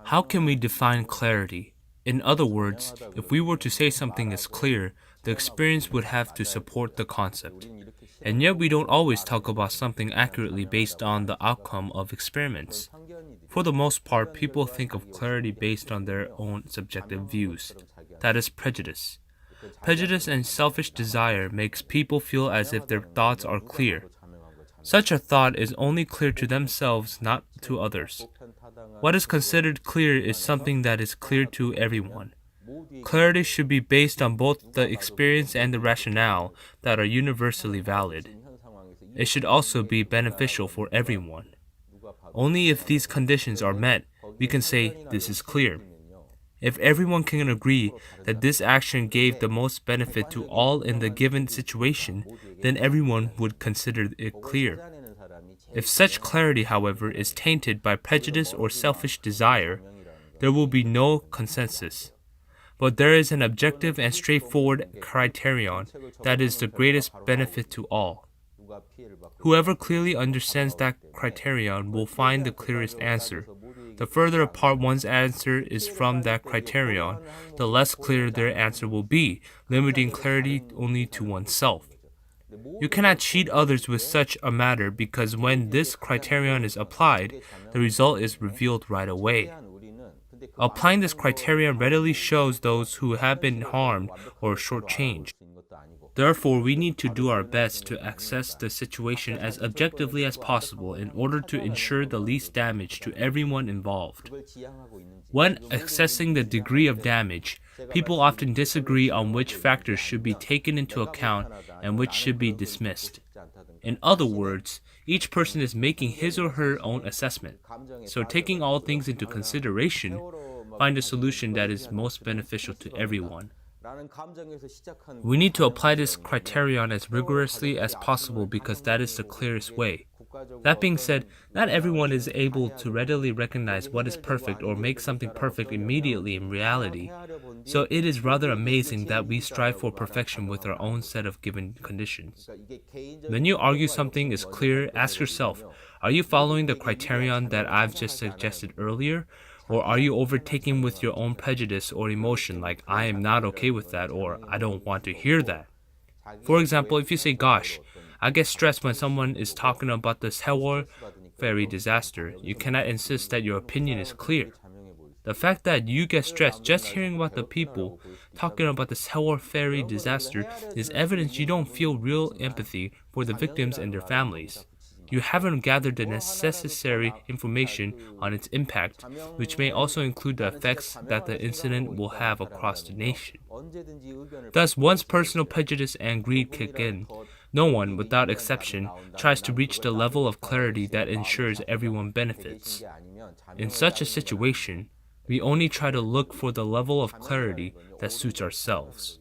How can we define clarity? In other words, if we were to say something is clear, the experience would have to support the concept. And yet we don't always talk about something accurately based on the outcome of experiments. For the most part, people think of clarity based on their own subjective views. That is prejudice. Prejudice and selfish desire makes people feel as if their thoughts are clear. Such a thought is only clear to themselves, not to others. What is considered clear is something that is clear to everyone. Clarity should be based on both the experience and the rationale that are universally valid. It should also be beneficial for everyone. Only if these conditions are met, we can say this is clear. If everyone can agree that this action gave the most benefit to all in the given situation, then everyone would consider it clear. If such clarity, however, is tainted by prejudice or selfish desire, there will be no consensus. But there is an objective and straightforward criterion that is the greatest benefit to all. Whoever clearly understands that criterion will find the clearest answer. The further apart one's answer is from that criterion, the less clear their answer will be, limiting clarity only to oneself. You cannot cheat others with such a matter because when this criterion is applied, the result is revealed right away. Applying this criterion readily shows those who have been harmed or shortchanged. Therefore, we need to do our best to assess the situation as objectively as possible in order to ensure the least damage to everyone involved. When assessing the degree of damage, people often disagree on which factors should be taken into account and which should be dismissed. In other words, each person is making his or her own assessment. So taking all things into consideration, find a solution that is most beneficial to everyone. We need to apply this criterion as rigorously as possible because that is the clearest way. That being said, not everyone is able to readily recognize what is perfect or make something perfect immediately in reality. So it is rather amazing that we strive for perfection with our own set of given conditions. When you argue something is clear, ask yourself, are you following the criterion that I've just suggested earlier? Or are you overtaken with your own prejudice or emotion like I am not okay with that or I don't want to hear that? For example, if you say, gosh, I get stressed when someone is talking about the Sewol ferry disaster, you cannot insist that your opinion is clear. The fact that you get stressed just hearing about the people talking about the Sewol ferry disaster is evidence you don't feel real empathy for the victims and their families. You haven't gathered the necessary information on its impact, which may also include the effects that the incident will have across the nation. Thus, once personal prejudice and greed kick in, no one, without exception, tries to reach the level of clarity that ensures everyone benefits. In such a situation, we only try to look for the level of clarity that suits ourselves.